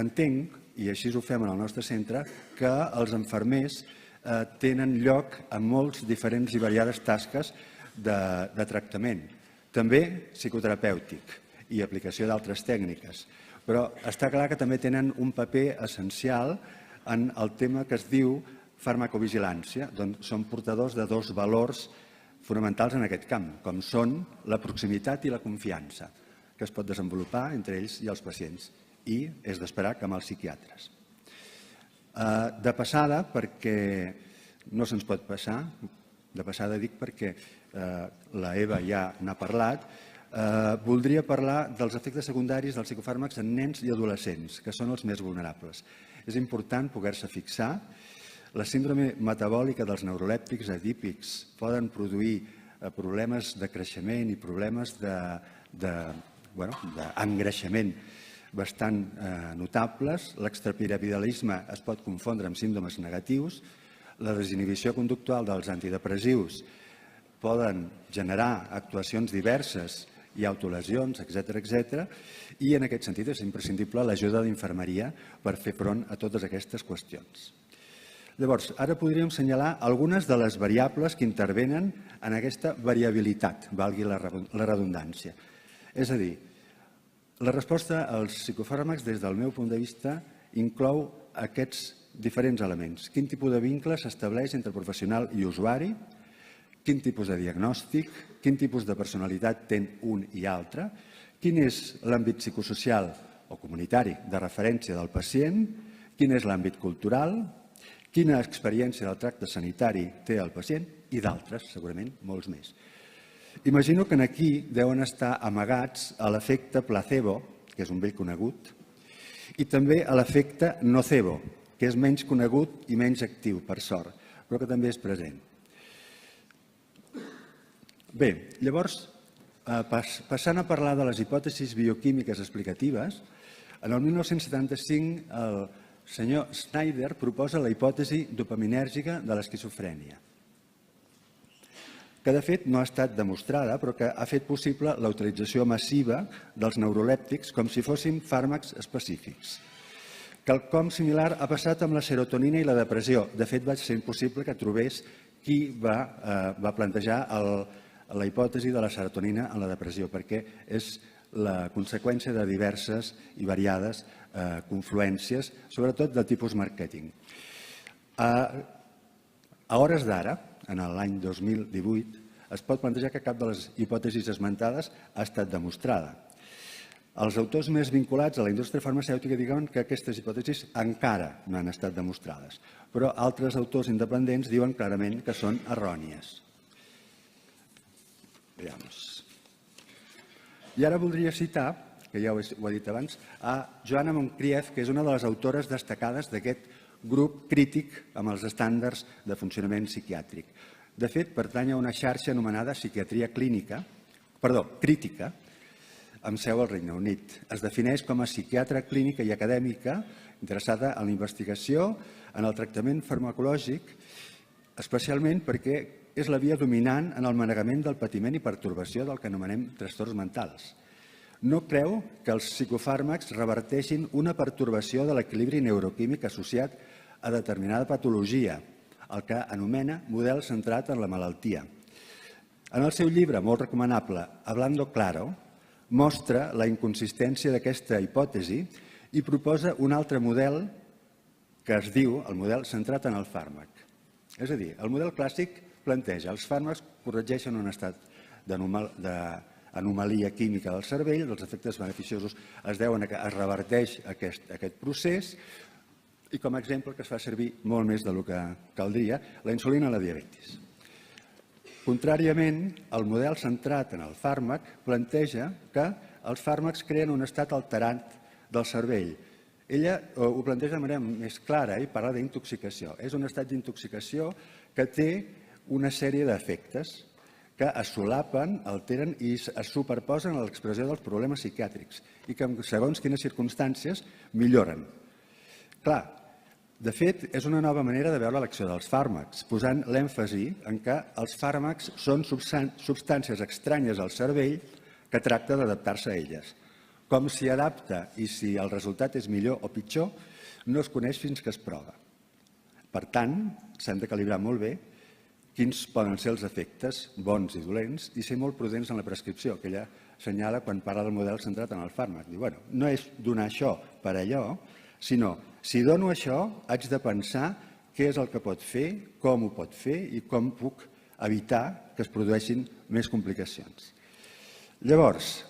entenc, i així ho fem en el nostre centre, que els infermers tenen lloc en molts diferents i variades tasques de tractament, també psicoterapèutic i aplicació d'altres tècniques. Però està clar que també tenen un paper essencial en el tema que es diu farmacovigilància, doncs són portadors de dos valors fonamentals en aquest camp, com són la proximitat i la confiança, que es pot desenvolupar entre ells i els pacients, i és d'esperar que amb els psiquiatres. De passada, perquè no se'ns pot passar, de passada dic perquè la Eva ja n'ha parlat, voldria parlar dels efectes secundaris dels psicofàrmacs en nens i adolescents, que són els més vulnerables. És important poder-se fixar. La síndrome metabòlica dels neurolèptics adípics poden produir problemes de creixement i problemes d'engreixament bastant notables. L'extrapiramidalisme es pot confondre amb símptomes negatius. La desinhibició conductual dels antidepressius poden generar actuacions diverses i autolesions, etc. I en aquest sentit és imprescindible l'ajuda d'infermeria per fer front a totes aquestes qüestions. Llavors, ara podríem assenyalar algunes de les variables que intervenen en aquesta variabilitat, valgui la redundància. És a dir, la resposta als psicofàrmacs, des del meu punt de vista, inclou aquests diferents elements. Quin tipus de vincle s'estableix entre professional i usuari, quin tipus de diagnòstic, quin tipus de personalitat té un i altre, quin és l'àmbit psicosocial o comunitari de referència del pacient, quin és l'àmbit cultural, quina experiència del tracte sanitari té el pacient i d'altres, segurament molts més. Imagino que aquí deuen estar amagats a l'efecte placebo, que és un vell conegut, i també a l'efecte nocebo, que és menys conegut i menys actiu, per sort, però que també és present. Bé, llavors, passant a parlar de les hipòtesis bioquímiques explicatives, en el 1975 el senyor Snyder proposa la hipòtesi dopaminèrgica de l'esquizofrènia, que de fet no ha estat demostrada, però que ha fet possible la utilització massiva dels neurolèptics com si fossin fàrmacs específics. Quelcom similar ha passat amb la serotonina i la depressió. De fet, va ser impossible que trobés qui va plantejar la hipòtesi de la serotonina en la depressió, perquè és la conseqüència de diverses i variades confluències, sobretot de tipus màrqueting. A hores d'ara, en l'any 2018, es pot plantejar que cap de les hipòtesis esmentades ha estat demostrada. Els autors més vinculats a la indústria farmacèutica diuen que aquestes hipòtesis encara no han estat demostrades, però altres autors independents diuen clarament que són errònies. I ara voldria citar, que ja ho he dit abans, a Joanna Moncrieff, que és una de les autores destacades d'aquest grup crític amb els estàndards de funcionament psiquiàtric. De fet, pertany a una xarxa anomenada psiquiatria crítica, amb seu al Regne Unit. Es defineix com a psiquiatra clínica i acadèmica interessada en la investigació, en el tractament farmacològic, especialment perquè és la via dominant en el manegament del patiment i pertorbació del que anomenem trastorns mentals. No creu que els psicofàrmacs reverteixin una pertorbació de l'equilibri neuroquímic associat a determinada patologia, el que anomena model centrat en la malaltia. En el seu llibre, molt recomanable, Hablando Claro, mostra la inconsistència d'aquesta hipòtesi i proposa un altre model que es diu el model centrat en el fàrmac. És a dir, el model clàssic planteja els fàrmacs corregeixen un estat d'anomalia química del cervell, els efectes beneficiosos es deuen que es reverteix aquest procés i com a exemple que es fa servir molt més del que caldria, la insulina a la diabetis. Contràriament, el model centrat en el fàrmac planteja que els fàrmacs creen un estat alterat del cervell. Ella ho planteja de manera més clara i parla d'intoxicació. És un estat d'intoxicació que té una sèrie d'efectes que es solapen, alteren i es superposen a l'expressió dels problemes psiquiàtrics i que, segons quines circumstàncies, milloren. Clar, de fet, és una nova manera de veure l'acció dels fàrmacs, posant l'èmfasi en que els fàrmacs són substàncies estranyes al cervell que tracta d'adaptar-se a elles. Com s'hi adapta i si el resultat és millor o pitjor, no es coneix fins que es prova. Per tant, s'han de calibrar molt bé quins poden ser els efectes bons i dolents i ser molt prudents en la prescripció, que ella assenyala quan parla del model centrat en el fàrmac. Diu, bueno, no és donar això per allò, sinó, si dono això, haig de pensar què és el que pot fer, com ho pot fer i com puc evitar que es produeixin més complicacions. Llavors,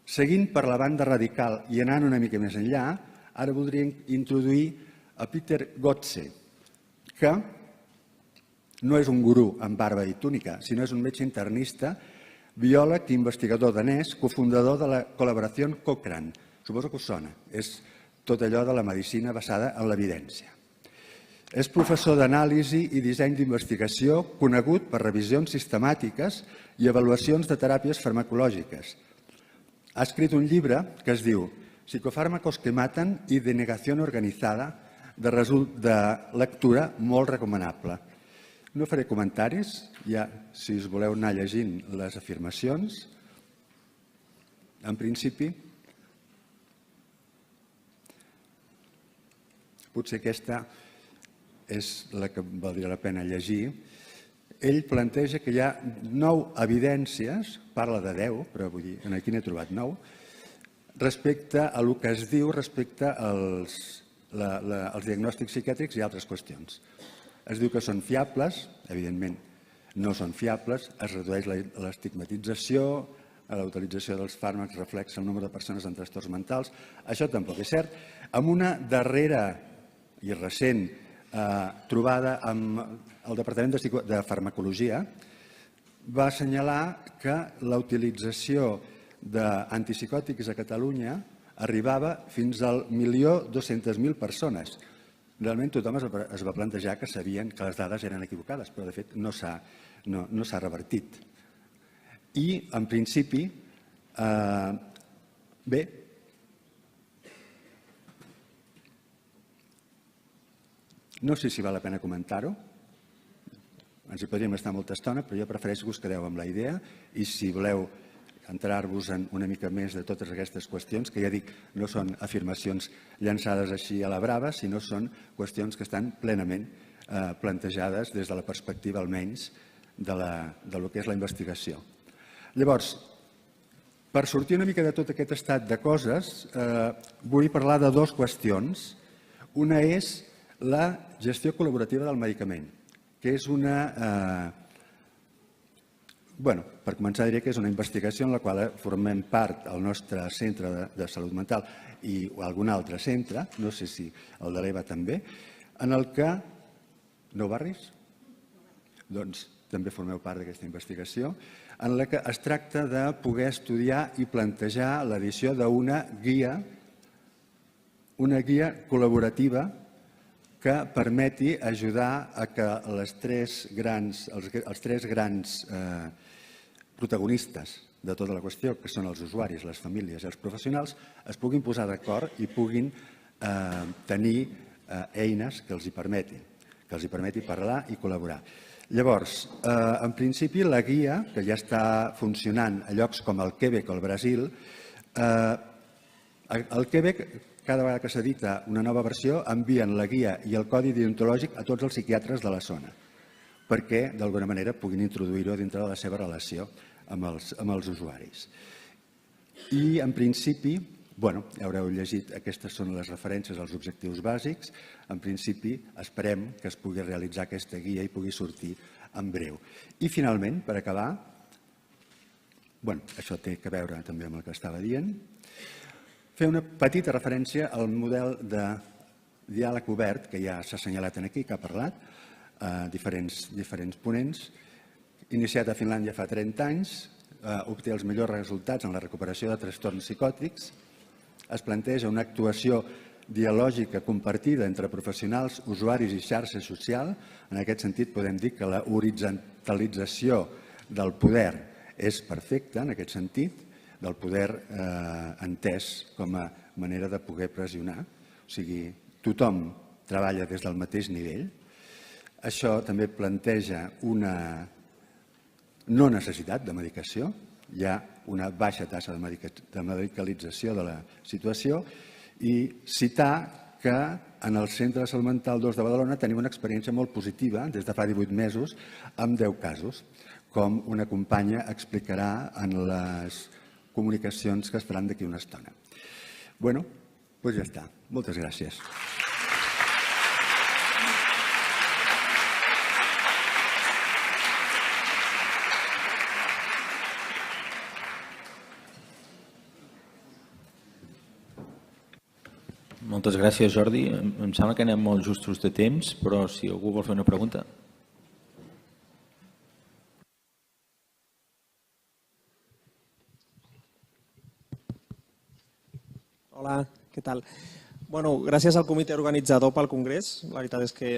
seguint per la banda radical i anant una mica més enllà, ara voldria introduir a Peter Gotze, que no és un gurú amb barba i túnica, sinó és un metge internista, biòleg i investigador danès, cofundador de la col·laboració Cochrane. Suposo que us sona. És tot allò de la medicina basada en l'evidència. És professor d'anàlisi i disseny d'investigació conegut per revisions sistemàtiques i avaluacions de teràpies farmacològiques. Ha escrit un llibre que es diu Psicofármacos que matan i denegació organitzada, de lectura molt recomanable. No faré comentaris, ja si us voleu anar llegint les afirmacions. En principi, potser aquesta és la que valdria la pena llegir. Ell planteja que hi ha 9 evidències, parla de 10, però vull dir, aquí n'he trobat 9, respecte a el que es diu respecte als diagnòstics psiquiàtrics i altres qüestions. Es diu que són fiables, evidentment no són fiables, es redueix l'estigmatització, la utilització dels fàrmacs reflexa el nombre de persones amb trastorns mentals. Això tampoc és cert. Amb una darrera i recent trobada amb el Departament de Farmacologia va assenyalar que la utilització d'antipsicòtics a Catalunya arribava fins al 1.200.000 persones. Realment tothom es va plantejar que sabien que les dades eren equivocades, però de fet no s'ha revertit. I, en principi, bé, no sé si val la pena comentar-ho, ens hi podríem estar molta estona, però jo prefereixo que us quedeu amb la idea i si voleu entrar-vos en una mica més de totes aquestes qüestions, que ja dic, no són afirmacions llançades així a la brava, sinó són qüestions que estan plenament plantejades des de la perspectiva, almenys, del que és la investigació. Llavors, per sortir una mica de tot aquest estat de coses, vull parlar de 2 qüestions. Una és la gestió col·laborativa del medicament, que és una... Bé, per començar diré que és una investigació en la qual formem part el nostre centre de salut mental i algun altre centre, no sé si el de l'EVA també, en el que... 9 barris? Doncs també formeu part d'aquesta investigació, en la que es tracta de poder estudiar i plantejar l'edició d'una guia col·laborativa que permeti ajudar a que els tres grans protagonistes de tota la qüestió, que són els usuaris, les famílies i els professionals, es puguin posar d'acord i puguin tenir eines que els hi permeti parlar i col·laborar. Llavors, en principi, la guia, que ja està funcionant a llocs com el Quebec o el Brasil, al Quebec, cada vegada que s'edita una nova versió, envien la guia i el codi deontològic a tots els psiquiatres de la zona, perquè, d'alguna manera, puguin introduir-ho dintre de la seva relació amb els usuaris. I, en principi, ja haureu llegit, aquestes són les referències als objectius bàsics. En principi, esperem que es pugui realitzar aquesta guia i pugui sortir en breu. I, finalment, per acabar, això té a veure també amb el que estava dient, fer una petita referència al model de diàleg obert, que ja s'ha assenyalat aquí, que ha parlat, diferents ponents, iniciat a Finlàndia fa 30 anys, obté els millors resultats en la recuperació de trastorns psicòtics, es planteja una actuació dialògica compartida entre professionals, usuaris i xarxa social. En aquest sentit, podem dir que la horitzontalització del poder és perfecta, en aquest sentit, del poder entès com a manera de poder pressionar. O sigui, tothom treballa des del mateix nivell. Això també planteja una no necessitat de medicació, hi ha una baixa taxa de medicalització de la situació, i citar que en el Centre de Salut Mental 2 de Badalona tenim una experiència molt positiva des de fa 18 mesos amb 10 casos, com una companya explicarà en les comunicacions que es faran d'aquí una estona. Doncs ja està. Moltes gràcies. Moltes gràcies, Jordi. Em sembla que anem molt justos de temps, però si algú vol fer una pregunta. Hola, què tal? Gràcies al comitè organitzador pel Congrés. La veritat és que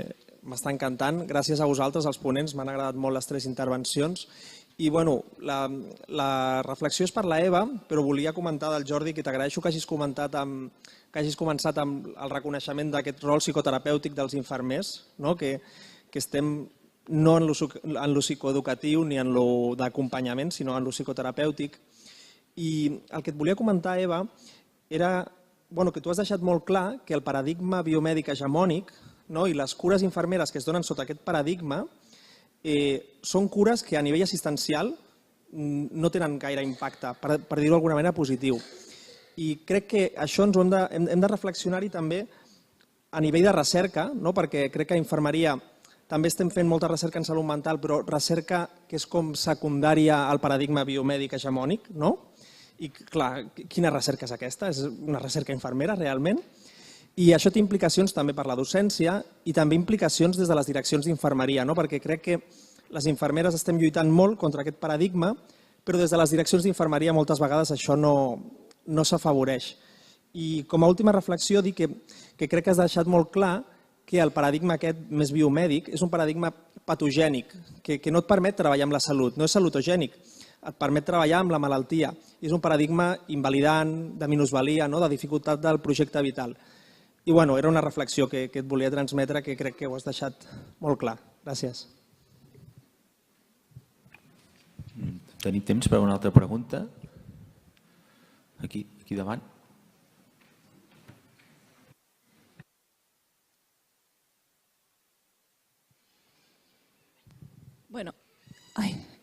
m'està encantant. Gràcies a vosaltres, als ponents. M'han agradat molt les 3 intervencions. I la reflexió és per la Eva, però volia comentar del Jordi que t'agraeixo que hagis començat amb el reconeixement d'aquest rol psicoterapèutic dels infermers, que estem no en lo psicoeducatiu ni en lo d'acompanyament, sinó en lo psicoterapèutic. I el que et volia comentar, Eva, era que tu has deixat molt clar que el paradigma biomèdic hegemònic i les cures infermeres que es donen sota aquest paradigma són cures que a nivell assistencial no tenen gaire impacte, per dir-ho d'alguna manera positiu. I crec que això hem de reflexionar-hi també a nivell de recerca, perquè crec que a infermeria també estem fent molta recerca en salut mental, però recerca que és com secundària al paradigma biomèdic hegemònic, no? I clar, quina recerca és aquesta? És una recerca infermera realment? I això té implicacions també per la docència i també implicacions des de les direccions d'infermeria, perquè crec que les infermeres estem lluitant molt contra aquest paradigma, però des de les direccions d'infermeria moltes vegades això no s'afavoreix. I com a última reflexió dic que crec que has deixat molt clar que el paradigma aquest més biomèdic és un paradigma patogènic, que no et permet treballar amb la salut, no és salutogènic, et permet treballar amb la malaltia. És un paradigma invalidant, de minusvalia, de dificultat del projecte vital. I era una reflexió que et volia transmetre, que crec que ho has deixat molt clar. Gràcies. Tenim temps per a una altra pregunta? Aquí davant.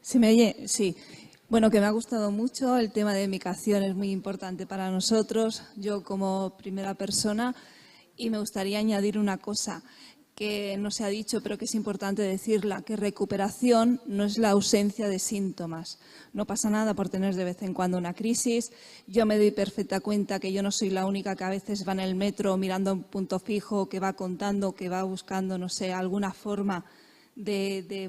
¿Se me oye? Sí. Que me ha gustado mucho, el tema de migración es muy importante para nosotros, yo como primera persona, y me gustaría añadir una cosa que no se ha dicho, pero que es importante decirla, que recuperación no es la ausencia de síntomas. No pasa nada por tener de vez en cuando una crisis. Yo me doy perfecta cuenta que yo no soy la única que a veces va en el metro mirando un punto fijo, que va contando, que va buscando, alguna forma de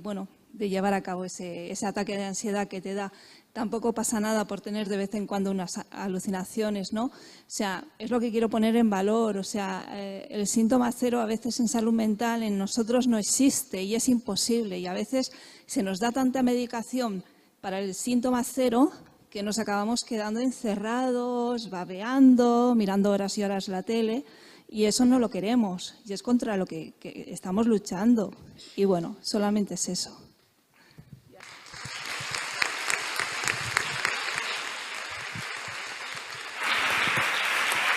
llevar a cabo ese ataque de ansiedad que te da. tampoco pasa nada por tener de vez en cuando unas alucinaciones, ¿no? O sea, es lo que quiero poner en valor. O sea, el síntoma cero a veces en salud mental en nosotros no existe y es imposible. Y a veces se nos da tanta medicación para el síntoma cero que nos acabamos quedando encerrados, babeando, mirando horas y horas la tele. Y eso no lo queremos. Y es contra lo que estamos luchando. Y bueno, solamente es eso.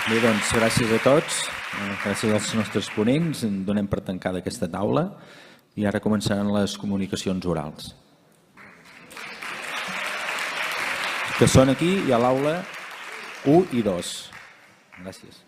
Bé, doncs, gràcies a tots, gràcies als nostres ponents, donem per tancada aquesta taula i ara començaran les comunicacions orals. Que són aquí i a l'aula 1 i 2. Gràcies.